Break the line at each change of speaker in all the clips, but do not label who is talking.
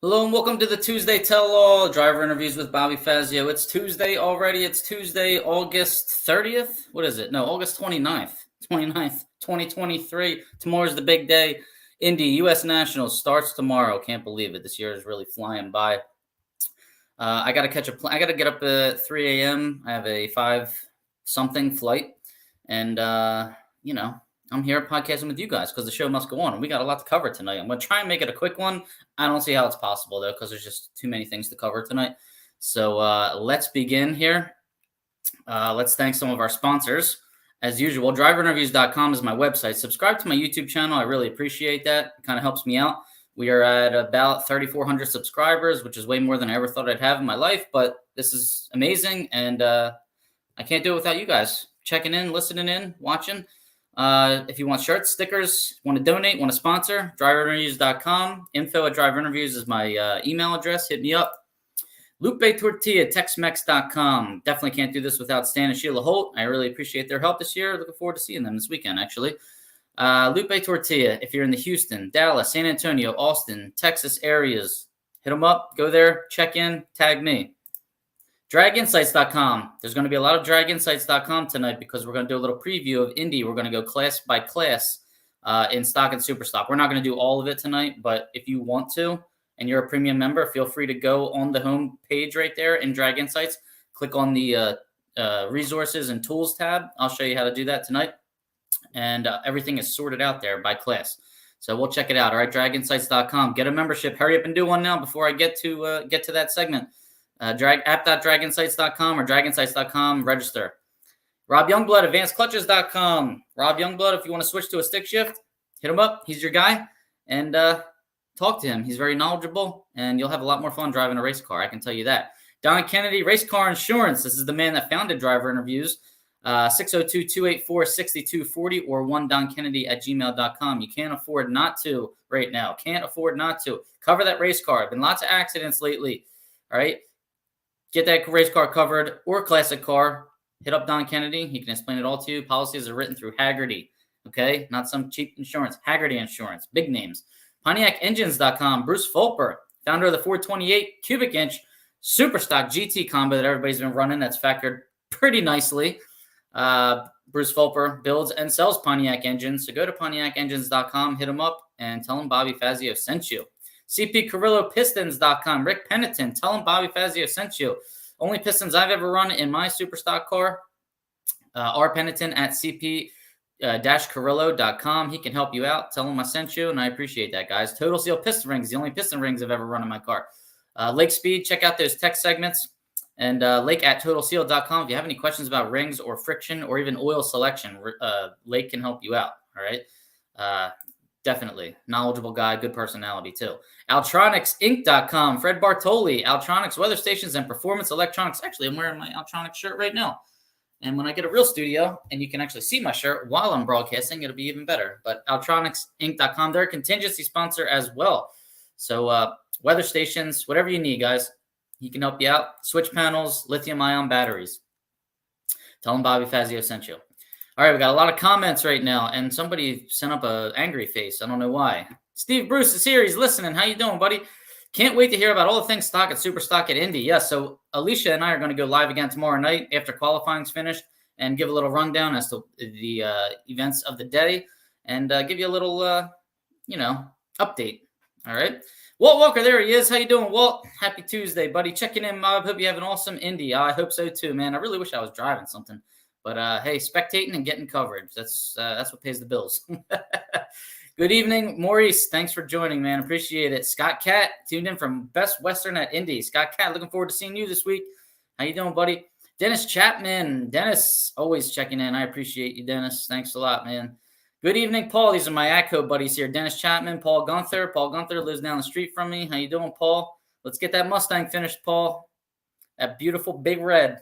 Hello and welcome to the Tuesday Tell-All Driver Interviews with Bobby Fazio. It's Tuesday already. It's Tuesday, August 30th. What is it? No, August 29th. 2023. Tomorrow's the big day. Indy, U.S. Nationals starts tomorrow. Can't believe it. This year is really flying by. I got to I got to get up at 3 a.m. I have a 5-something flight. And, I'm here podcasting with you guys because the show must go on. And we got a lot to cover tonight. I'm going to try and make it a quick one. I don't see how it's possible, though, because there's just too many things to cover tonight. So let's begin here. Let's thank some of our sponsors. As usual, driverinterviews.com is my website. Subscribe to my YouTube channel. I really appreciate that. It kind of helps me out. We are at about 3,400 subscribers, which is way more than I ever thought I'd have in my life. But this is amazing, and I can't do it without you guys checking in, listening in, watching. If you want shirts, stickers, want to donate, want to sponsor, driverinterviews.com. Info@driverinterviews is my email address. Hit me up. Lupe Tortilla, Texmex.com. Definitely can't do this without Stan and Sheila Holt. I really appreciate their help this year. Looking forward to seeing them this weekend, actually. Lupe Tortilla, if you're in the Houston, Dallas, San Antonio, Austin, Texas areas, hit them up. Go there, check in, tag me. DragInsights.com. There's going to be a lot of DragInsights.com tonight because we're going to do a little preview of Indy. We're going to go class by class in stock and super stock. We're not going to do all of it tonight, but if you want to and you're a premium member, feel free to go on the home page right there in Drag Insights. Click on the resources and tools tab. I'll show you how to do that tonight. And everything is sorted out there by class. So we'll check it out. All right, DragInsights.com. Get a membership. Hurry up and do one now before I get to that segment. App.draginsights.com or draginsights.com. Register. Rob Youngblood, advancedclutches.com. Rob Youngblood, if you want to switch to a stick shift, hit him up. He's your guy. And talk to him. He's very knowledgeable, and you'll have a lot more fun driving a race car. I can tell you that. Don Kennedy, Race Car Insurance. This is the man that founded Driver Interviews. 602-284-6240 or 1donkennedy@gmail.com. You can't afford not to right now. Can't afford not to. Cover that race car. Been lots of accidents lately. All right. Get that race car covered or classic car. Hit up Don Kennedy. He can explain it all to you. Policies are written through Haggerty. Okay? Not some cheap insurance. Haggerty Insurance. Big names. PontiacEngines.com. Bruce Fulper, founder of the 428 cubic inch super stock GT combo that everybody's been running. That's factored pretty nicely. Bruce Fulper builds and sells Pontiac engines. So go to PontiacEngines.com. Hit him up and tell him Bobby Fazio sent you. CPCarrilloPistons.com. Rick Peniton. Tell him Bobby Fazio sent you. Only pistons I've ever run in my super stock car. R. Peniton at CP-Carrillo.com. He can help you out. Tell him I sent you, and I appreciate that, guys. Total Seal Piston Rings. The only piston rings I've ever run in my car. Lake Speed. Check out those tech segments. And Lake@TotalSeal.com. If you have any questions about rings or friction or even oil selection, Lake can help you out. All right. Definitely. Knowledgeable guy, good personality too. Altronicsinc.com. Fred Bartoli, Altronics, weather stations, and performance electronics. Actually, I'm wearing my Altronics shirt right now. And when I get a real studio and you can actually see my shirt while I'm broadcasting, it'll be even better. But Altronicsinc.com, they're a contingency sponsor as well. So weather stations, whatever you need, guys, he can help you out. Switch panels, lithium-ion batteries. Tell them Bobby Fazio sent you. All right, we got a lot of comments right now, and somebody sent up an angry face. I don't know why. Steve Bruce is here. He's listening. How you doing, buddy? Can't wait to hear about all the things stock and super stock at Indy. Yeah, so Alicia and I are going to go live again tomorrow night after qualifying's finished and give a little rundown as to the events of the day and give you a little, update. All right. Walt Walker, there he is. How you doing, Walt? Happy Tuesday, buddy. Checking in, Mob. Hope you have an awesome Indy. I hope so, too, man. I really wish I was driving something. But, hey, spectating and getting coverage. That's what pays the bills. Good evening, Maurice. Thanks for joining, man. Appreciate it. Scott Catt tuned in from Best Western at Indy. Scott Catt, looking forward to seeing you this week. How you doing, buddy? Dennis Chapman. Dennis, always checking in. I appreciate you, Dennis. Thanks a lot, man. Good evening, Paul. These are my ACO buddies here. Dennis Chapman, Paul Gunther. Paul Gunther lives down the street from me. How you doing, Paul? Let's get that Mustang finished, Paul. That beautiful big red.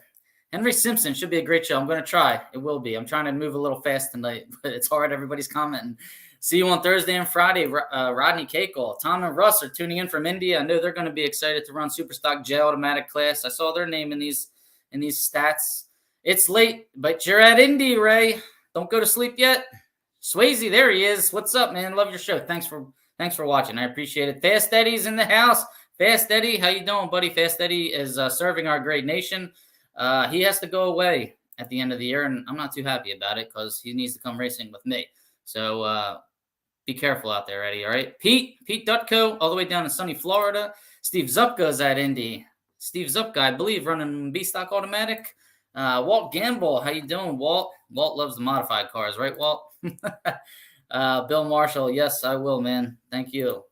Henry Simpson should be a great show. I'm going to try. It will be. I'm trying to move a little fast tonight, but it's hard. Everybody's commenting. See you on Thursday and Friday. Rodney Cakel. Tom and Russ are tuning in from India. I know they're going to be excited to run Superstock J Automatic class. I saw their name in these stats. It's late, but you're at Indy, Ray. Don't go to sleep yet. Swayze, there he is. What's up, man? Love your show. Thanks for watching. I appreciate it. Fast Eddie's in the house. Fast Eddie, how you doing, buddy? Fast Eddie is serving our great nation. He has to go away at the end of the year, and I'm not too happy about it because he needs to come racing with me. So be careful out there, Eddie. All right, Pete Dutko, all the way down in sunny Florida. Steve Zupka's at Indy. Steve Zupka, I believe, running B Stock Automatic. Walt Gamble, how you doing, Walt? Walt loves the modified cars, right, Walt? Bill Marshall, yes, I will, man. Thank you.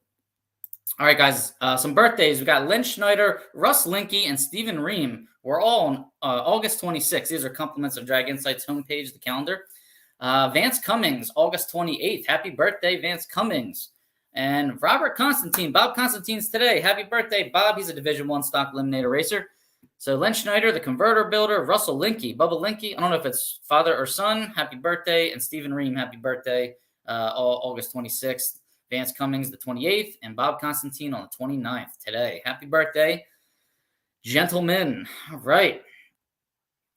All right, guys, some birthdays. We got Lynn Schneider, Russ Linky, and Stephen Ream. We're all on August 26th. These are compliments of Drag Insights homepage, the calendar. Vance Cummings, August 28th. Happy birthday, Vance Cummings. And Robert Constantine, Bob Constantine's today. Happy birthday, Bob. He's a Division I stock eliminator racer. So Len Schneider, the converter builder, Russell Linky, Bubba Linky. I don't know if it's father or son. Happy birthday. And Stephen Ream, happy birthday, August 26th. Vance Cummings, the 28th. And Bob Constantine on the 29th today. Happy birthday, gentlemen. All right.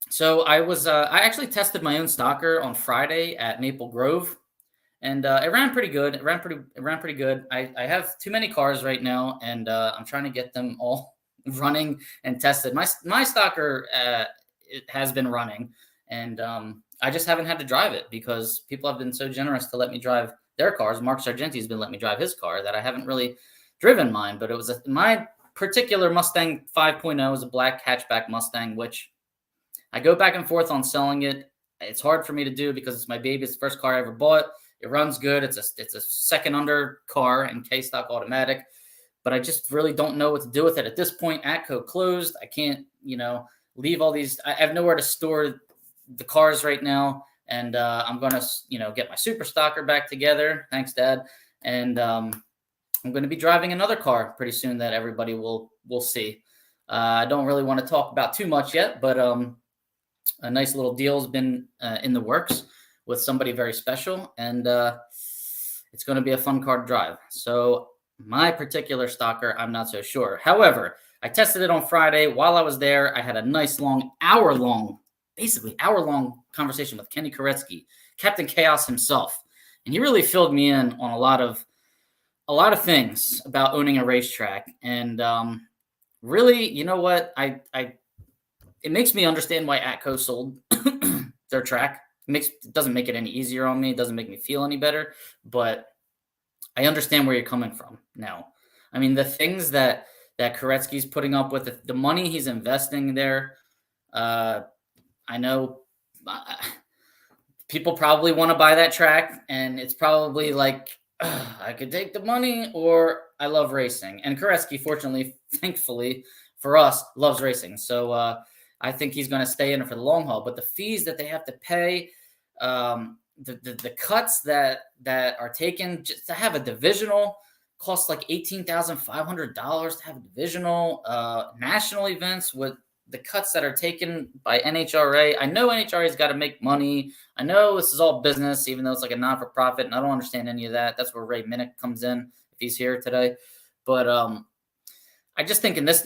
So I actually tested my own Stalker on Friday at Maple Grove. And it ran pretty good. It ran pretty good. I have too many cars right now, and I'm trying to get them all running and tested. My Stalker it has been running, and I just haven't had to drive it because people have been so generous to let me drive their cars. Mark Sargenti's been letting me drive his car that I haven't really driven mine. But it was my particular Mustang 5.0 is a black hatchback Mustang, which I go back and forth on selling it. It's hard for me to do because it's my baby. It's the first car I ever bought. It runs good. It's a second under car and K stock automatic, but I just really don't know what to do with it at this point. Atco closed. I can't, leave all these. I have nowhere to store the cars right now, and I'm gonna, get my Super Stalker back together. Thanks, Dad. And I'm going to be driving another car pretty soon that everybody will see. I don't really want to talk about too much yet, but a nice little deal has been in the works with somebody very special, and it's going to be a fun car to drive. So my particular Stalker, I'm not so sure. However, I tested it on Friday. While I was there, I had a nice hour-long conversation with Kenny Koretsky, Captain Chaos himself, and he really filled me in on a lot of things about owning a racetrack. And really, you know what? It makes me understand why Atco sold their track. It doesn't make it any easier on me. It doesn't make me feel any better, but I understand where you're coming from now. I mean, the things that Koretsky's putting up with, the money he's investing there, I know people probably want to buy that track, and it's probably like, I could take the money or I love racing. And Koretsky, fortunately, thankfully for us, loves racing. So, I think he's going to stay in it for the long haul, but the fees that they have to pay, the cuts that are taken just to have a divisional costs like $18,500 to have a divisional. National events with the cuts that are taken by NHRA. I know NHRA's got to make money. I know this is all business, even though it's like a non-for-profit, and I don't understand any of that. That's where Ray Minnick comes in if he's here today. But I just think in this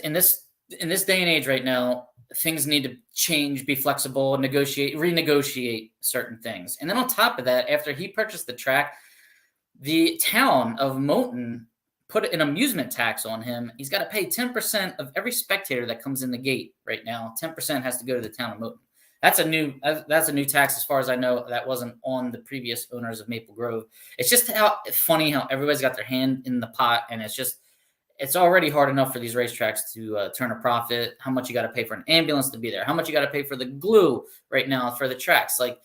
day and age right now, things need to change, be flexible, renegotiate certain things. And then on top of that, after he purchased the track, the town of Moulton put an amusement tax on him. He's got to pay 10% of every spectator that comes in the gate right now. 10% has to go to the town of Moulton. That's a new tax, as far as I know. That wasn't on the previous owners of Maple Grove. It's just funny how everybody's got their hand in the pot, and it's already hard enough for these racetracks to turn a profit. How much you got to pay for an ambulance to be there? How much you got to pay for the glue right now for the tracks? Like,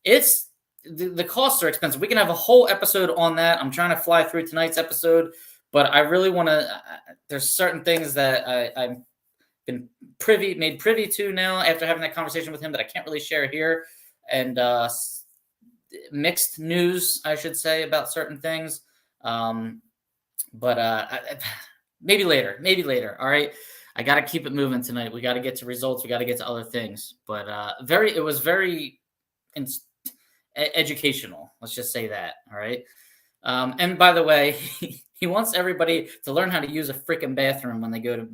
the costs are expensive. We can have a whole episode on that. I'm trying to fly through tonight's episode, but I really want to. There's certain things that I've been made privy to now after having that conversation with him that I can't really share here, and mixed news, I should say, about certain things. But maybe later. All right. I got to keep it moving tonight. We got to get to results. We got to get to other things, but it was very educational. Let's just say that. All right. And by the way, he wants everybody to learn how to use a freaking bathroom when they go to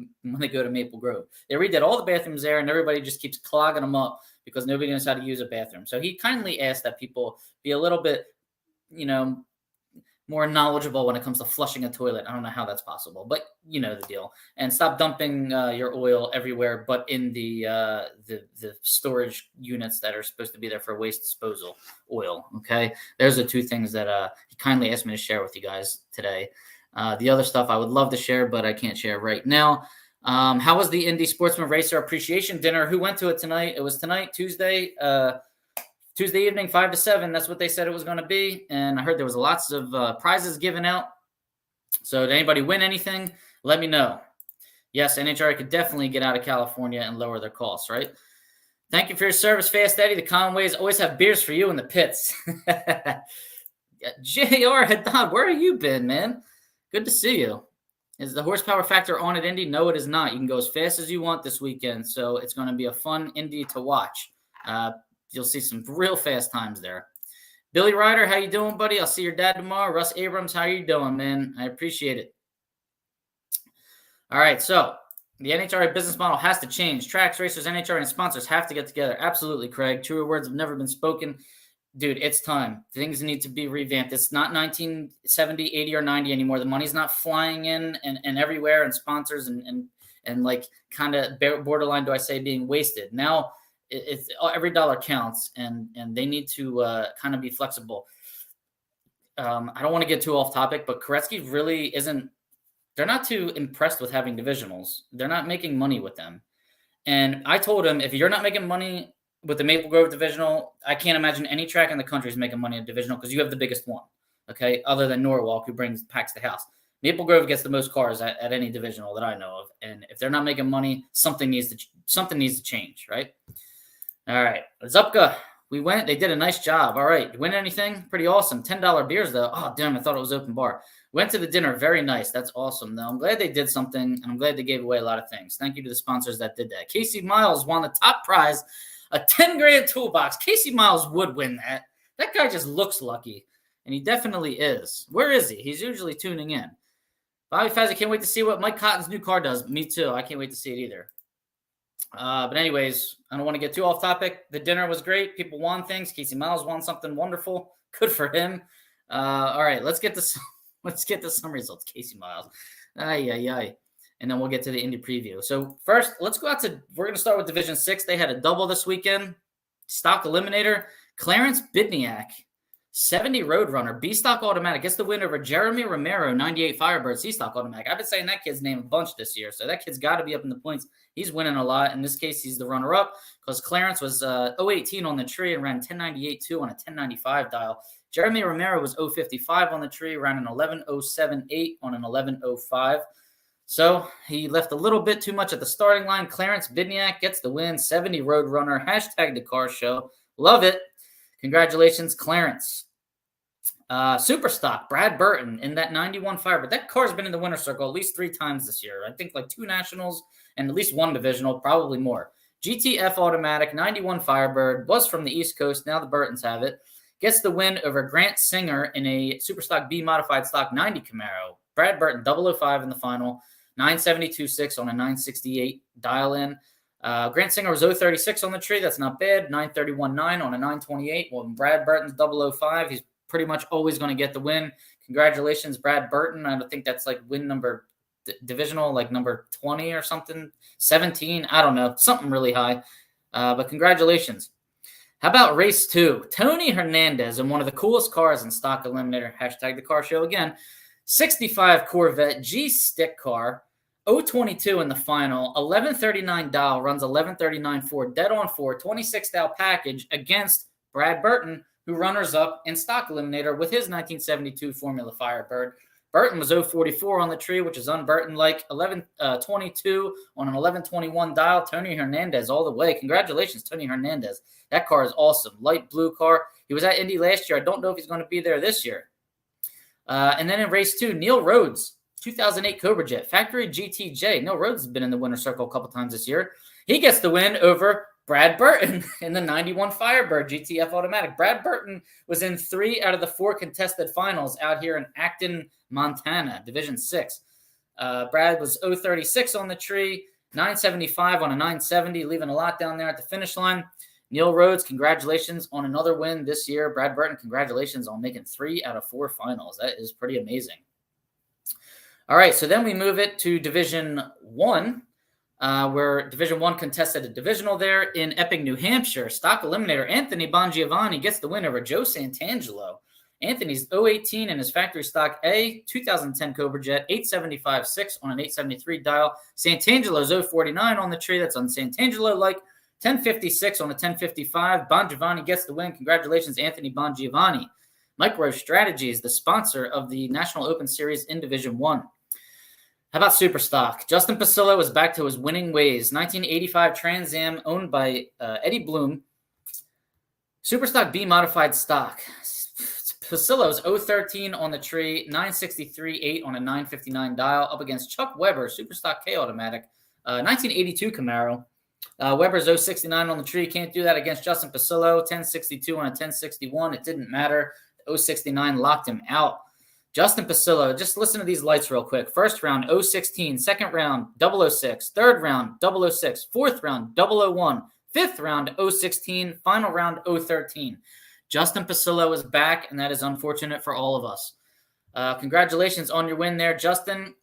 Maple Grove. They redid all the bathrooms there, and everybody just keeps clogging them up because nobody knows how to use a bathroom. So he kindly asked that people be a little bit, more knowledgeable when it comes to flushing a toilet. I don't know how that's possible, but you know the deal. And stop dumping your oil everywhere, but in the storage units that are supposed to be there for waste disposal oil. Okay, those are two things that he kindly asked me to share with you guys today. The other stuff I would love to share, but I can't share right now. How was the Indy Sportsman Racer Appreciation Dinner? Who went to it tonight? It was tonight, Tuesday. Tuesday evening, 5 to 7. That's what they said it was going to be. And I heard there was lots of prizes given out. So did anybody win anything? Let me know. Yes, NHRA could definitely get out of California and lower their costs, right? Thank you for your service, Fast Eddie. The Conways always have beers for you in the pits. JR Haddad, where have you been, man? Good to see you. Is the horsepower factor on at Indy? No, it is not. You can go as fast as you want this weekend. So it's going to be a fun Indy to watch. You'll see some real fast times there. Billy Ryder, how you doing, buddy? I'll see your dad tomorrow. Russ Abrams, how you doing, man? I appreciate it. All right, so the NHRA business model has to change. Tracks, racers, NHRA, and sponsors have to get together. Absolutely, Craig. Truer words have never been spoken. Dude, it's time. Things need to be revamped. It's not 1970, 80, or 90 anymore. The money's not flying in and everywhere, and sponsors and like kind of borderline, do I say, being wasted. Now, it's every dollar counts, and they need to kind of be flexible. I don't want to get too off topic, but Koretsky really isn't. They're not too impressed with having divisionals. They're not making money with them. And I told him, if you're not making money with the Maple Grove divisional, I can't imagine any track in the country is making money in divisional because you have the biggest one. Okay, other than Norwalk, who packs the house. Maple Grove gets the most cars at any divisional that I know of. And if they're not making money, something needs to change, right? All right, Zupka, we went. They did a nice job. All right, you win anything? Pretty awesome. $10 beers, though. Oh, damn, I thought it was open bar. Went to the dinner. Very nice. That's awesome, though. I'm glad they did something, and I'm glad they gave away a lot of things. Thank you to the sponsors that did that. Casey Miles won the top prize, a 10-grand toolbox. Casey Miles would win that. That guy just looks lucky, and he definitely is. Where is he? He's usually tuning in. Bobby Fazzi, can't wait to see what Mike Cotton's new car does. Me too. I can't wait to see it either. But anyways, I don't want to get too off topic. The dinner was great. People won things. Casey Miles won something wonderful. Good for him. All right, let's get to some results. Casey Miles. And then we'll get to the Indy preview. So first, we're going to start with Division 6. They had a double this weekend. Stock eliminator. Clarence Bidniak, 70 Roadrunner, B-Stock Automatic, gets the win over Jeremy Romero, 98 Firebird, C-Stock Automatic. I've been saying that kid's name a bunch this year, so that kid's got to be up in the points. He's winning a lot. In this case, he's the runner-up because Clarence was 018 on the tree and ran 1098.2 on a 1095 dial. Jeremy Romero was 055 on the tree, ran an 1107.8 on an 1105. So he left a little bit too much at the starting line. Clarence Bidniak gets the win, 70 Roadrunner, hashtag the car show. Love it. Congratulations, Clarence. Superstock, Brad Burton in that 91 Firebird. That car's been in the winner's circle at least 3 times this year. I think like 2 nationals and at least 1 divisional, probably more. GTF Automatic, 91 Firebird, was from the East Coast. Now the Burtons have it. Gets the win over Grant Singer in a Superstock B Modified Stock 90 Camaro. Brad Burton, 005 in the final, 972.6 on a 968 dial-in. Grant Singer was 036 on the tree. That's not bad. 931.9 on a 928. Well, Brad Burton's 005. He's pretty much always going to get the win. Congratulations, Brad Burton. I think that's like win number divisional, like number 20 or something. 17. I don't know. Something really high. But congratulations. How about race 2? Tony Hernandez in one of the coolest cars in Stock Eliminator. Hashtag the car show again. 65 Corvette G stick car. 022 in the final, 1139 dial, runs 1139.4, dead on 4, 26 dial package against Brad Burton, who runners up in Stock Eliminator with his 1972 Formula Firebird. Burton was 044 on the tree, which is un-Burton-like, 1122 on an 1121 dial. Tony Hernandez all the way. Congratulations, Tony Hernandez. That car is awesome. Light blue car. He was at Indy last year. I don't know if he's going to be there this year. And then in race 2, Neil Rhodes, 2008 Cobra Jet, Factory GTJ. Neil Rhodes has been in the winner's circle a couple times this year. He gets the win over Brad Burton in the 91 Firebird GTF Automatic. Brad Burton was in 3 out of the 4 contested finals out here in Acton, Montana, Division 6. Brad was 036 on the tree, 975 on a 970, leaving a lot down there at the finish line. Neil Rhodes, congratulations on another win this year. Brad Burton, congratulations on making 3 out of 4 finals. That is pretty amazing. All right, so then we move it to Division 1, where Division 1 contested a divisional there in Epping, New Hampshire. Stock eliminator Anthony Bongiovanni gets the win over Joe Santangelo. Anthony's 018 in his factory stock A, 2010 Cobra Jet, 875.6 on an 873 dial. Santangelo's 049 on the tree. That's on Santangelo-like. 1056 on a 1055. Bongiovanni gets the win. Congratulations, Anthony Bongiovanni. MicroStrategy is the sponsor of the National Open Series in Division 1. How about Superstock? Justin Pasillo is back to his winning ways. 1985 Trans Am owned by Eddie Bloom. Superstock B modified stock. Pasillo's 013 on the tree, 963.8 on a 959 dial, up against Chuck Weber, Superstock K automatic, 1982 Camaro. Weber's 069 on the tree. Can't do that against Justin Pasillo. 1062 on a 1061. It didn't matter. 069 locked him out. Justin Pasillo, just listen to these lights real quick. First round, 016. Second round, 006. Third round, 006. Fourth round, 001. Fifth round, 016. Final round, 013. Justin Pasillo is back, and that is unfortunate for all of us. Congratulations on your win there, Justin.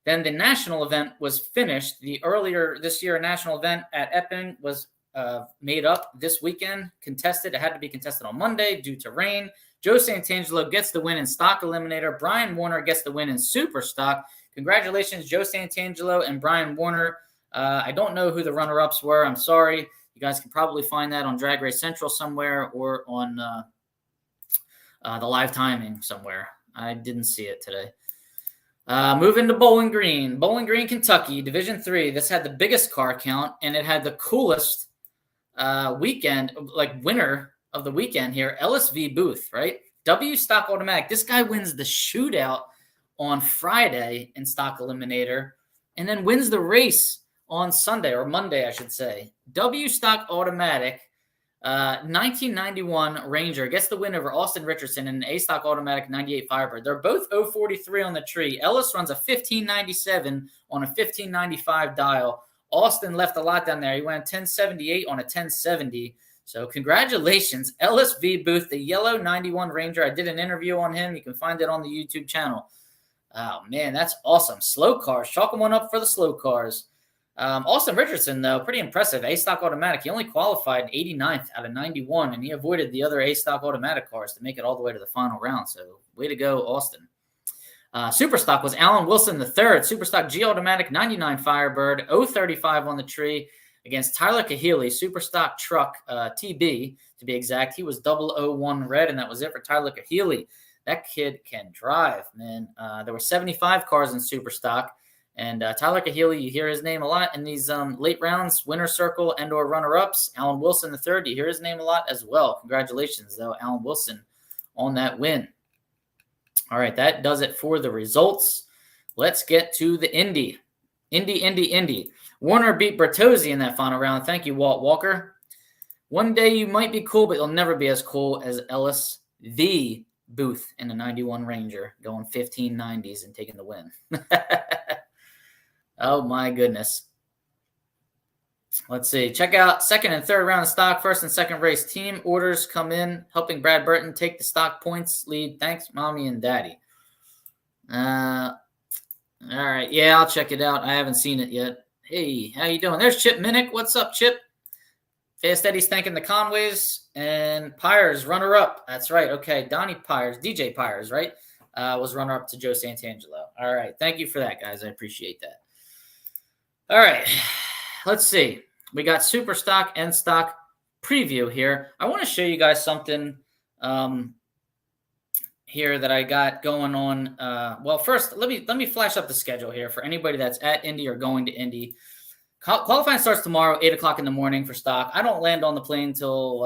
Then the national event was finished. The earlier this year national event at Epping was made up this weekend, contested. It had to be contested on Monday due to rain. Joe Santangelo gets the win in stock eliminator. Brian Warner gets the win in super stock. Congratulations, Joe Santangelo and Brian Warner. I don't know who the runner-ups were. I'm sorry. You guys can probably find that on Drag Race Central somewhere or on the live timing somewhere. I didn't see it today. Moving to Bowling Green, Kentucky, Division 3. This had the biggest car count, and it had the coolest weekend, like winner of the weekend here, Ellis V. Booth, right? W stock automatic. This guy wins the shootout on Friday in stock eliminator and then wins the race on Sunday or Monday, I should say. W stock automatic, 1991 Ranger gets the win over Austin Richardson in an A stock automatic 98 Firebird. They're both 043 on the tree. Ellis runs a 1597 on a 1595 dial. Austin left a lot down there. He went 1078 on a 1070. So congratulations, Ellis V. Booth, the yellow 91 Ranger. I did an interview on him. You can find it on the YouTube channel. Oh, man, that's awesome. Slow cars. Chalk one up for the slow cars. Austin Richardson, though, pretty impressive. A-stock automatic. He only qualified 89th out of 91, and he avoided the other A-stock automatic cars to make it all the way to the final round. So way to go, Austin. Superstock was Alan Wilson III. Superstock G automatic, 99 Firebird, 035 on the tree against Tyler Kahili, Superstock Truck TB, to be exact. He was 001 red, and that was it for Tyler Kahili. That kid can drive, man. There were 75 cars in Superstock. And Tyler Kahili, you hear his name a lot in these late rounds, winner circle and or runner-ups. Alan Wilson III, you hear his name a lot as well. Congratulations, though, Alan Wilson, on that win. All right, that does it for the results. Let's get to the Indy. Indy. Warner beat Bertozzi in that final round. Thank you, Walt Walker. One day you might be cool, but you'll never be as cool as Ellis the Booth in the 91 Ranger, going 1590s and taking the win. Oh, my goodness. Let's see. Check out second and third round of stock, first and second race team orders come in, helping Brad Burton take the stock points lead. Thanks, Mommy and Daddy. All right. Yeah, I'll check it out. I haven't seen it yet. Hey, how you doing? There's Chip Minnick. What's up, Chip? Fast Eddie's thanking the Conways and Pyers, runner-up. That's right. Okay, Donnie Pyers, DJ Pyers, right, was runner-up to Joe Santangelo. All right. Thank you for that, guys. I appreciate that. All right, let's see. We got super stock and stock preview here. I want to show you guys something here that I got going on. Well, first, let me flash up the schedule here for anybody that's at Indy or going to Indy. Qualifying starts tomorrow, 8 o'clock in the morning for stock. I don't land on the plane until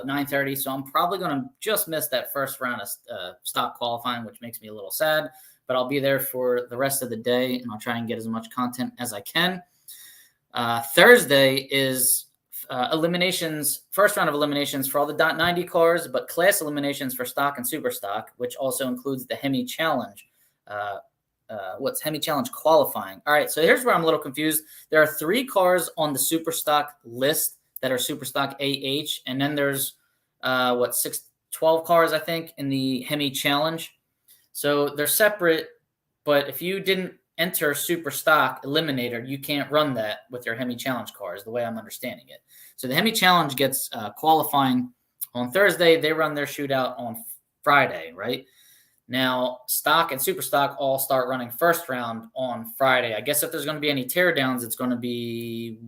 9:30, so I'm probably going to just miss that first round of stock qualifying, which makes me a little sad. But I'll be there for the rest of the day, and I'll try and get as much content as I can. Thursday is eliminations, first round of eliminations for all the .90 cars, but class eliminations for stock and super stock, which also includes the Hemi Challenge. What's Hemi Challenge qualifying? All right, so here's where I'm a little confused. There are 3 cars on the super stock list that are super stock AH, and then there's 12 cars I think in the Hemi Challenge. So they're separate, but if you didn't enter super stock eliminator, you can't run that with your Hemi Challenge cars, the way I'm understanding it. So the Hemi Challenge gets qualifying on Thursday. They run their shootout on Friday, right? Now, stock and super stock all start running first round on Friday. I guess if there's going to be any teardowns, it's going to be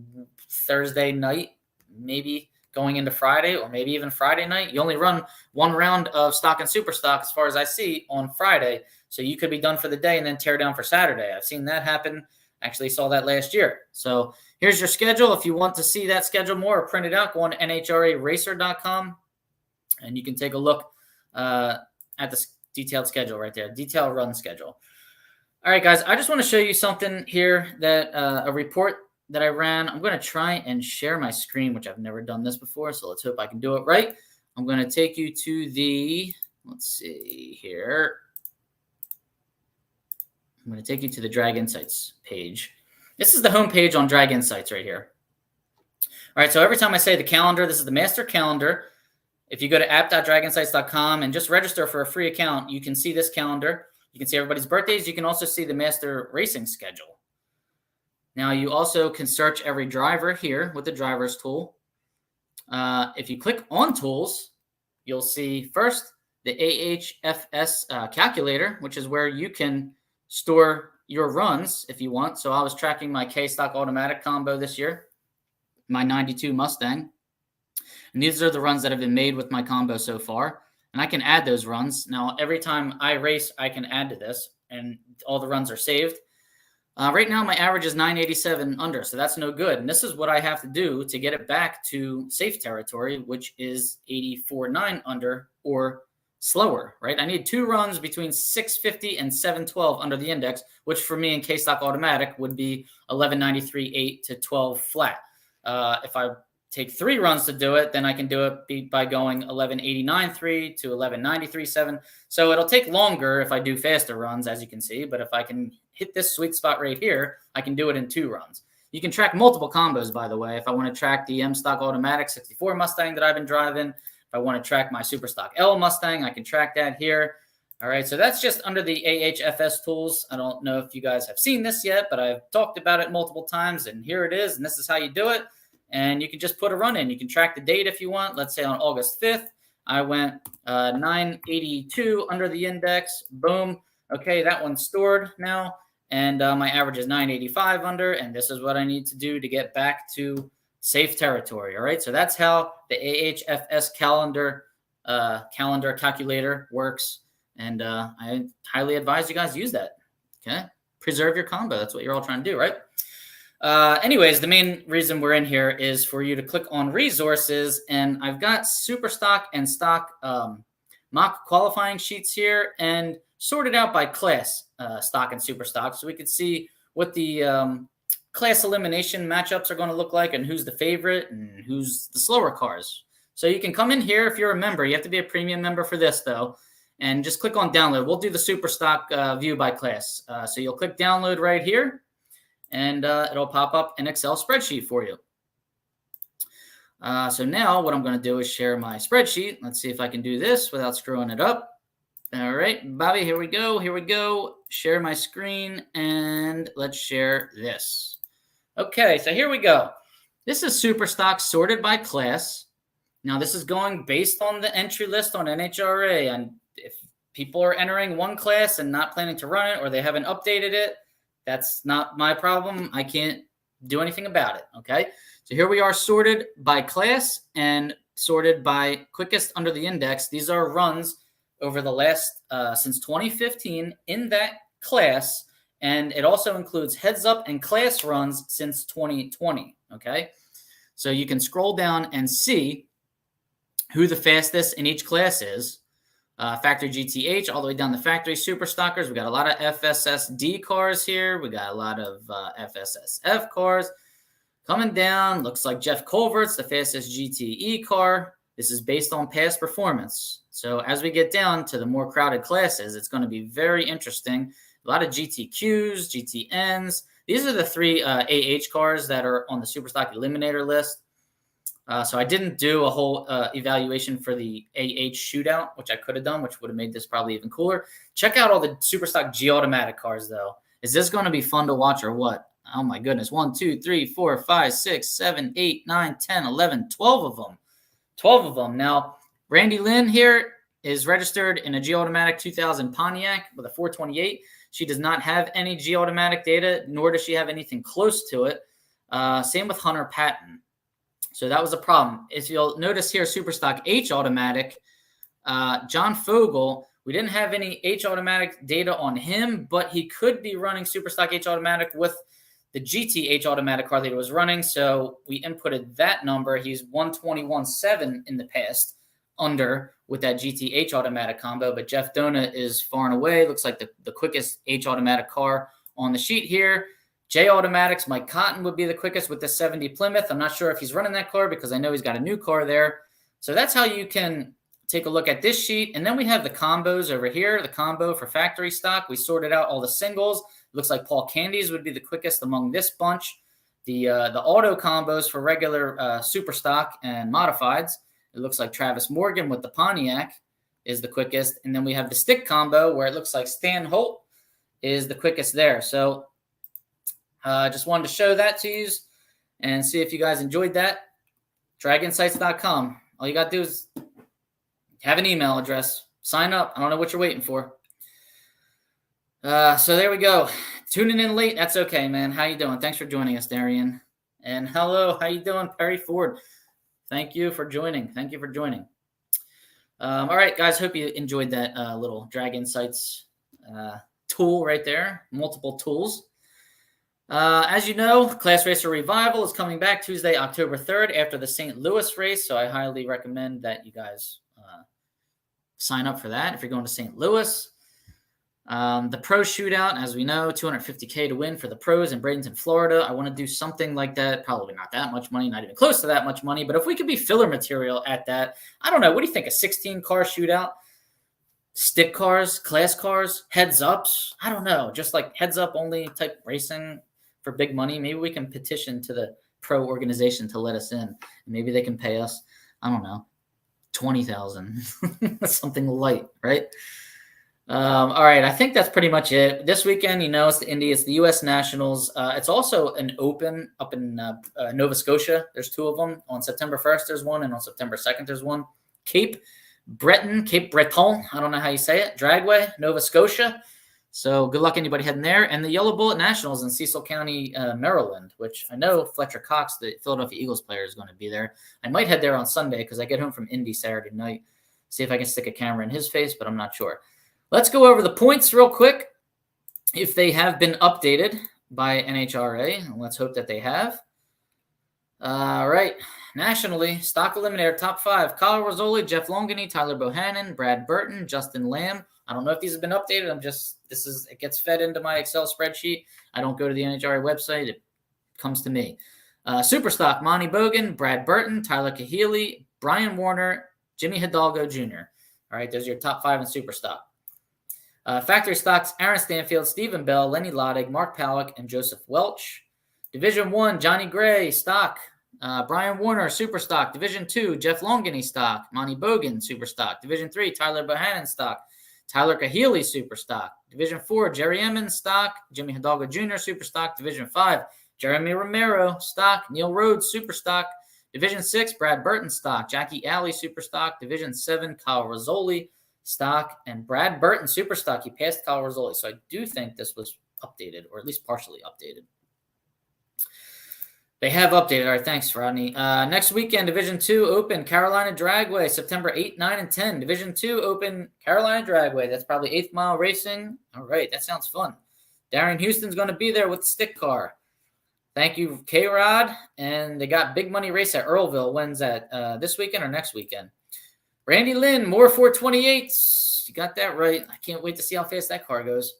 Thursday night, maybe going into Friday, or maybe even Friday night. You only run one round of stock and super stock, as far as I see, on Friday. So you could be done for the day and then tear down for Saturday. I've seen that happen. Actually saw that last year. So here's your schedule. If you want to see that schedule more or print it out, go on to NHRAracer.com and you can take a look at the detailed schedule right there, detailed run schedule. All right, guys, I just want to show you something here that a report that I ran. I'm going to try and share my screen, which I've never done this before, so let's hope I can do it right. I'm going to take you to the, let's see here. I'm going to take you to the Drag Insights page. This is the home page on Drag Insights right here. All right, so every time I say the calendar, this is the master calendar. If you go to app.draginsights.com and just register for a free account, you can see this calendar. You can see everybody's birthdays. You can also see the master racing schedule. Now, you also can search every driver here with the drivers tool. If you click on tools, you'll see first the AHFS calculator, which is where you can store your runs if you want. So I was tracking my K-Stock automatic combo this year, my 92 Mustang. And these are the runs that have been made with my combo so far. And I can add those runs. Now, every time I race, I can add to this, and all the runs are saved. Right now, my average is 987 under, so that's no good. And this is what I have to do to get it back to safe territory, which is 84.9 under or slower, right? I need 2 runs between 650 and 712 under the index, which for me in K-Stock automatic would be 1193.8 to 12 flat. If I take 3 runs to do it, then I can do it by going 1189.3 to 1193.7. So it'll take longer if I do faster runs, as you can see. But if I can hit this sweet spot right here, I can do it in 2 runs. You can track multiple combos, by the way. If I want to track the M-Stock Automatic 64 Mustang that I've been driving, if I want to track my Super Stock L Mustang, I can track that here. All right, so that's just under the AHFS tools. I don't know if you guys have seen this yet, but I've talked about it multiple times, and here it is, and this is how you do it. And you can just put a run in. You can track the date if you want. Let's say on August 5th, I went 982 under the index. Boom. Okay, that one's stored now. And my average is 985 under. And this is what I need to do to get back to safe territory. All right, so that's how the AHFS calendar calculator works. And I highly advise you guys use that. Okay, preserve your combo. That's what you're all trying to do, right? Anyways, the main reason we're in here is for you to click on resources, and I've got super stock and stock mock qualifying sheets here and sorted out by class, stock and super stock, so we could see what the class elimination matchups are going to look like and who's the favorite and who's the slower cars. So you can come in here if you're a member. You have to be a premium member for this, though, and just click on download. We'll do the super stock view by class. So you'll click download right here, and it'll pop up an Excel spreadsheet for you. So now what I'm going to do is share my spreadsheet. Let's see if I can do this without screwing it up. All right, Bobby, here we go. Here we go. Share my screen, and let's share this. Okay, so here we go. This is super stock sorted by class. Now, this is going based on the entry list on NHRA, and if people are entering one class and not planning to run it, or they haven't updated it, that's not my problem. I can't do anything about it, okay? So here we are sorted by class and sorted by quickest under the index. These are runs over the last, since 2015 in that class, and it also includes heads up and class runs since 2020, okay? So you can scroll down and see who the fastest in each class is. Factory GTH all the way down the factory super stockers. We got a lot of FSSD cars here. We got a lot of FSSF cars coming down. Looks like Jeff Culvert's the fastest GTE car. This is based on past performance. So as we get down to the more crowded classes, it's going to be very interesting. A lot of GTQs, GTNs. These are the 3 AH cars that are on the Superstock Eliminator list. So I didn't do a whole evaluation for the AH shootout, which I could have done, which would have made this probably even cooler. Check out all the Superstock G automatic cars, though. Is this going to be fun to watch or what? Oh, my goodness. 1, 2, 3, 4, 5, 6, 7, 8, 9, 10, 11, 12 of them. 12 of them. Now, Randy Lynn here is registered in a G automatic 2000 Pontiac with a 428. She does not have any G automatic data, nor does she have anything close to it. Same with Hunter Patton. So that was a problem. If you'll notice here, Superstock H automatic, John Fogel, we didn't have any H automatic data on him, but he could be running Superstock H automatic with the GTH automatic car that he was running. So we inputted that number. He's 121.7 in the past under with that GTH automatic combo, but Jeff Donut is far and away. Looks like the quickest H automatic car on the sheet here. J automatics, Mike Cotton would be the quickest with the 70 Plymouth. I'm not sure if he's running that car because I know he's got a new car there. So that's how you can take a look at this sheet. And then we have the combos over here, the combo for factory stock. We sorted out all the singles. It looks like Paul Candies would be the quickest among this bunch. The auto combos for regular super stock and modifieds. It looks like Travis Morgan with the Pontiac is the quickest. And then we have the stick combo where it looks like Stan Holt is the quickest there. So just wanted to show that to you and see if you guys enjoyed that. Draginsights.com. All you got to do is have an email address. Sign up. I don't know what you're waiting for. So there we go. Tuning in late. That's okay, man. How you doing? Thanks for joining us, Darian. And hello. How you doing, Perry Ford? Thank you for joining. Thank you for joining. All right, guys. Hope you enjoyed that little Drag Insights tool right there. Multiple tools. As you know, Class Racer Revival is coming back Tuesday, October 3rd after the St. Louis race. So I highly recommend that you guys sign up for that if you're going to St. Louis. The Pro Shootout, as we know, $250K to win for the pros in Bradenton, Florida. I want to do something like that. Probably not that much money, not even close to that much money. But if we could be filler material at that, I don't know. What do you think? A 16-car shootout? Stick cars, class cars, heads ups? I don't know. Just like heads up only type racing for big money. Maybe we can petition to the pro organization to let us in. Maybe they can pay us, I don't know, $20,000, something light, right? All right, I think that's pretty much it. This weekend, you know, it's the Indy, it's the U.S. Nationals. It's also an open up in Nova Scotia. There's 2 of them. On September 1st, there's one, and on September 2nd, there's one. Cape Breton, I don't know how you say it, Dragway, Nova Scotia. So good luck anybody heading there. And the Yellow Bullet Nationals in Cecil County, Maryland, which I know Fletcher Cox, the Philadelphia Eagles player, is going to be there. I might head there on Sunday because I get home from Indy Saturday night. See if I can stick a camera in his face, but I'm not sure. Let's go over the points real quick. If they have been updated by NHRA, and let's hope that they have. All right. Nationally, stock eliminator top 5: Kyle Rizzoli, Jeff Longany, Tyler Bohannon, Brad Burton, Justin Lamb. I don't know if these have been updated. It gets fed into my Excel spreadsheet. I don't go to the NHRA website. It comes to me. Superstock, Monty Bogan, Brad Burton, Tyler Kahili, Brian Warner, Jimmy Hidalgo Jr. All right, those are your top 5 in Superstock. Factory stocks, Aaron Stanfield, Stephen Bell, Lenny Loddig, Mark Powick, and Joseph Welch. Division 1, Johnny Gray, stock. Brian Warner, super stock. Division 2, Jeff Longany, stock. Monty Bogan, super stock. Division 3, Tyler Bohannon, stock. Tyler Kahili, super stock. Division 4, Jerry Emmons, stock. Jimmy Hidalgo Jr., super stock. Division 5, Jeremy Romero, stock. Neil Rhodes, super stock. Division 6, Brad Burton, stock. Jackie Alley, super stock. Division 7, Kyle Rizzoli, stock. And Brad Burton, super stock. He passed Kyle Rizzoli. So I do think this was updated, or at least partially updated. They have updated. All right, thanks, Rodney. Next weekend, Division 2 Open, Carolina Dragway, September 8, 9, and 10. Division 2 Open, Carolina Dragway. That's probably 8th Mile Racing. All right, that sounds fun. Darren Houston's going to be there with the stick car. Thank you, K-Rod. And they got big money race at Earlville. When's that? This weekend or next weekend? Randy Lynn, more 428s. You got that right. I can't wait to see how fast that car goes.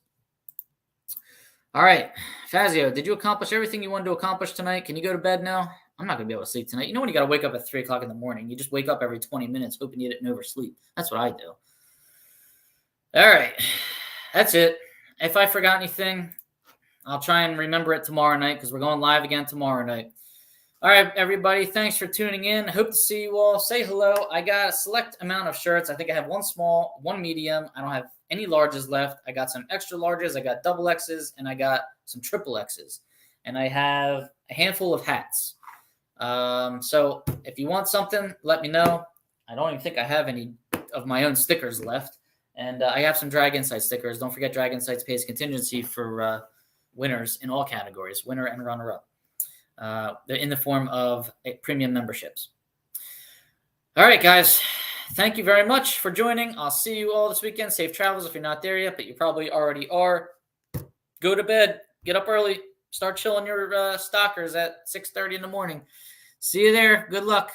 All right, Fazio, did you accomplish everything you wanted to accomplish tonight? Can you go to bed now? I'm not going to be able to sleep tonight. You know when you got to wake up at 3 o'clock in the morning? You just wake up every 20 minutes hoping you didn't oversleep. That's what I do. All right, that's it. If I forgot anything, I'll try and remember it tomorrow night because we're going live again tomorrow night. All right, everybody. Thanks for tuning in. I hope to see you all. Say hello. I got a select amount of shirts. I think I have one small, one medium. I don't have any larges left. I got some extra larges. I got double X's, and I got some triple X's. And I have a handful of hats. So if you want something, let me know. I don't even think I have any of my own stickers left. And I have some Drag Insight stickers. Don't forget Drag Insights pays contingency for winners in all categories, winner and runner-up. They're in the form of premium memberships. All right, guys. Thank you very much for joining. I'll see you all this weekend. Safe travels if you're not there yet, but you probably already are. Go to bed. Get up early. Start chilling your stalkers at 6:30 in the morning. See you there. Good luck.